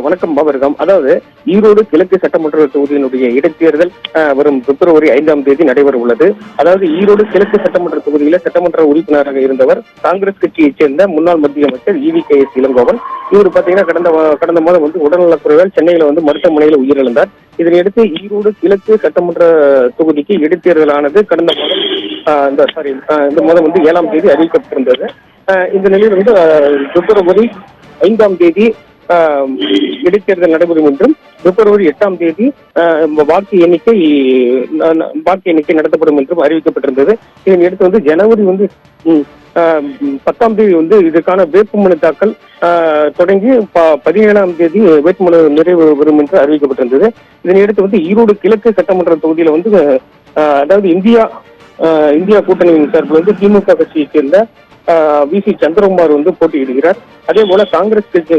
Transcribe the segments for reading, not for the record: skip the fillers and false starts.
வணக்கம் பாபர்கம். அதாவது ஈரோடு கிழக்கு சட்டமன்ற தொகுதியினுடைய இடைத்தேர்தல் வரும் பிப்ரவரி 5ஆம் தேதி நடைபெற உள்ளது. அதாவது ஈரோடு கிழக்கு சட்டமன்ற தொகுதியில சட்டமன்ற உறுப்பினராக இருந்தவர் காங்கிரஸ் கட்சியைச் சேர்ந்த முன்னாள் மத்திய அமைச்சர் EVKS இளங்கோவன். இவர் பாத்தீங்கன்னா கடந்த மாதம் வந்து உடல்நலக்குறைவால் சென்னையில வந்து மருத்துவமனையில உயிரிழந்தார். இதனையடுத்து ஈரோடு கிழக்கு சட்டமன்ற தொகுதிக்கு இடைத்தேர்தலானது கடந்த மாதம் இந்த மாதம் வந்து 7ஆம் தேதி அறிவிக்கப்பட்டிருந்தது. இந்த நிலையில் வந்து பிப்ரவரி 5ஆம் தேதி இடைத்தேர்தல் நடைபெறும் என்றும் பிப்ரவரி 8ஆம் தேதி வாக்கு எண்ணிக்கை நடத்தப்படும் என்றும் அறிவிக்கப்பட்டிருந்தது. இதனையடுத்து வந்து ஜனவரி வந்து 10ஆம் தேதி வந்து இதற்கான வேட்புமனு தாக்கல் தொடங்கி 17ஆம் தேதி வேட்புமனு நிறைவு வரும் என்று அறிவிக்கப்பட்டிருந்தது. இதனையடுத்து வந்து ஈரோடு கிழக்கு சட்டமன்ற தொகுதியில வந்து அதாவது இந்தியா கூட்டணியின் சார்பில் வந்து திமுக கட்சியைச் சேர்ந்த VC சந்திரகுமார் வந்து போட்டியிடுகிறார். அதே போல காங்கிரஸ் கட்சி,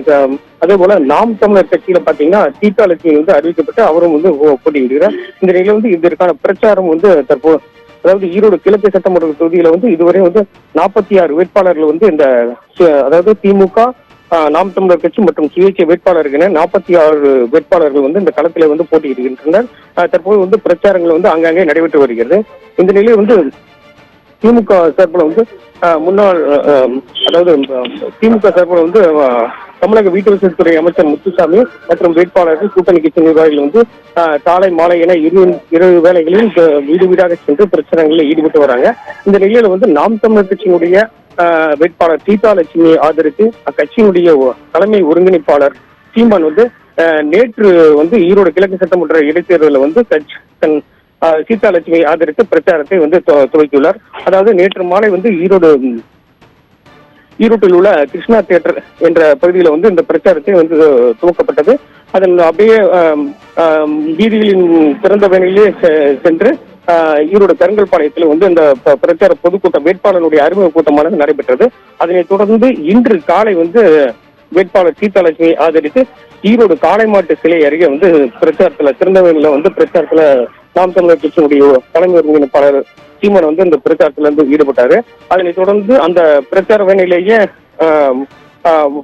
அதே போல நாம் தமிழர் கட்சியில பாத்தீங்கன்னா சீதாலட்சுமி வந்து அறிவிக்கப்பட்டு அவரும் வந்து போட்டியிடுகிறார். இந்த நிலையில வந்து இதற்கான பிரச்சாரம் வந்து தற்போது, அதாவது ஈரோடு கிழக்கு சட்டமன்ற தொகுதியில வந்து இதுவரை வந்து 46 வேட்பாளர்கள் வந்து அதாவது திமுக, நாம் தமிழர் கட்சி மற்றும் சுயேட்சை வேட்பாளர்கள் 46 வேட்பாளர்கள் வந்து இந்த களத்தில வந்து போட்டியிடுகின்றனர். தற்போது வந்து பிரச்சாரங்கள் வந்து அங்கங்கே நடைபெற்று வருகிறது. இந்த நிலையில் வந்து திமுக சார்பில் வந்து திமுக சார்பில் வந்து தமிழக வீட்டு வசதித்துறை அமைச்சர் முத்துசாமி மற்றும் வேட்பாளர்கள் கூட்டணி கட்சி நிர்வாகிகள் வந்து காலை மாலை என இரு வேளைகளில் வீடு வீடாக சென்று பிரச்சாரங்களில் ஈடுபட்டு வராங்க. இந்த நிலையில வந்து நாம் தமிழர் கட்சியினுடைய வேட்பாளர் சீதாலட்சுமியை ஆதரித்து அக்கட்சியினுடைய தலைமை ஒருங்கிணைப்பாளர் சீமான் வந்து நேற்று வந்து ஈரோடு கிழக்கு சட்டமன்ற இடைத்தேர்தலில் வந்து சீதாலட்சுமியை ஆதரித்து பிரச்சாரத்தை வந்து துவக்கியுள்ளார். அதாவது நேற்று மாலை வந்து ஈரோட்டில் உள்ள கிருஷ்ணா தியேட்டர் என்ற பகுதியில வந்து இந்த பிரச்சாரத்தை வந்து துவக்கப்பட்டது. அதில் அப்படியே வீதிகளின் திறந்த வேலையிலே சென்று ஈரோடு கருங்கல்பாளையத்தில் வந்து இந்த பிரச்சார பொதுக்கூட்டம் வேட்பாளருடைய அறிமுக கூட்டமானது நடைபெற்றது. அதனைத் தொடர்ந்து இன்று காலை வந்து வேட்பாளர் சீதாலட்சுமியை ஆதரித்து ஈரோடு காளைமாட்டு சிலை அருகே வந்து திறந்தவெளியில வந்து பிரச்சாரத்துல நாம் தமிழர் கட்சியினுடைய தலைமை ஒருங்கிணைப்பாளர் சீமான் வந்து இந்த பிரச்சாரத்துல இருந்து ஈடுபட்டாரு. அதனைத் தொடர்ந்து அந்த பிரச்சார வேலையிலேயே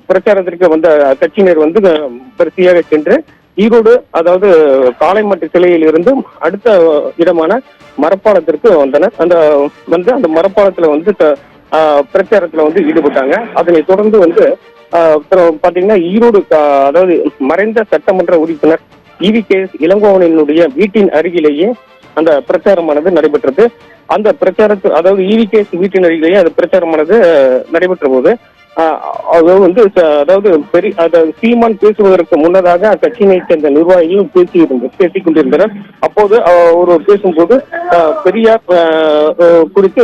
பிரச்சாரத்திற்கு வந்த கட்சியினர் வந்து வரிசையாக சென்று ஈரோடு, அதாவது காளைமாட்டு சிலையில் இருந்து அடுத்த இடமான மரப்பாலத்திற்கு வந்தனர். அந்த மரப்பாலத்துல வந்து பிரச்சாரத்துல வந்து ஈடுபட்டாங்க. அதனைத் தொடர்ந்து வந்து பாத்தீங்கன்னா ஈரோடு, அதாவது மறைந்த சட்டமன்ற உறுப்பினர் EVKS இளங்கோவனினுடைய வீட்டின் அருகிலேயே அந்த பிரச்சாரமானது நடைபெற்றது. அந்த அதாவது EVKS வீட்டின் அருகிலேயே அந்த பிரச்சாரமானது நடைபெற்ற போது சீமான் பேசுவதற்கு முன்னதாக அக்கட்சியினை சேர்ந்த நிர்வாகிகளும் பேசிக் கொண்டிருந்தனர். அப்போது ஒரு பேசும்போது பெரியார் குறித்து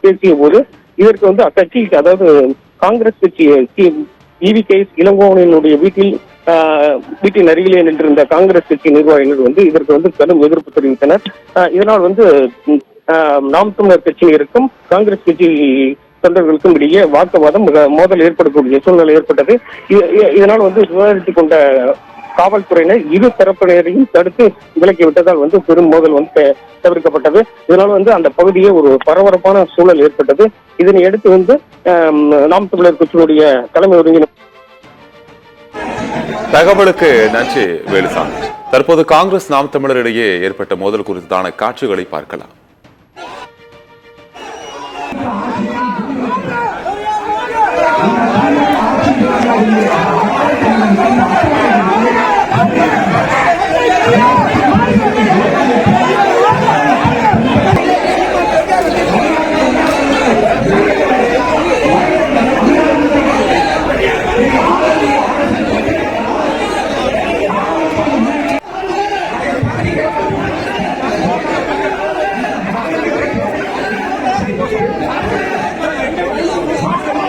பேசிய போது இதற்கு வந்து அக்கட்சி, அதாவது காங்கிரஸ் கட்சி EVKS இளங்கோவனினுடைய வீட்டின் அருகிலே நின்றிருந்த காங்கிரஸ் கட்சி நிர்வாகிகள் வந்து இதற்கு வந்து கடும் எதிர்ப்பு தெரிவித்தனர். இதனால் வந்து நாம் தமிழர் கட்சியினருக்கும் காங்கிரஸ் கட்சி தொண்டர்களுக்கும் இடையே வாக்குவாதம், மோதல் ஏற்படக்கூடிய சூழ்நிலை ஏற்பட்டது. இதனால் வந்து விவாதித்துக் கொண்ட காவல்துறையினர் இரு தரப்பினரையும் தடுத்து விலக்கி விட்டதால் வந்து பெரும் மோதல் வந்து தவிர்க்கப்பட்டது. இதனால் வந்து அந்த பகுதியே ஒரு பரபரப்பான சூழல் ஏற்பட்டது. இதனை அடுத்து வந்து நாம் தமிழர் கட்சியினுடைய தலைமை ஒருங்கிணைப்பு. தகவலுக்கு நன்றி வேலுசாமி. தற்போது காங்கிரஸ் நாம் தமிழரிடையே ஏற்பட்ட மோதல் குறித்தான காட்சிகளை பார்க்கலாம்.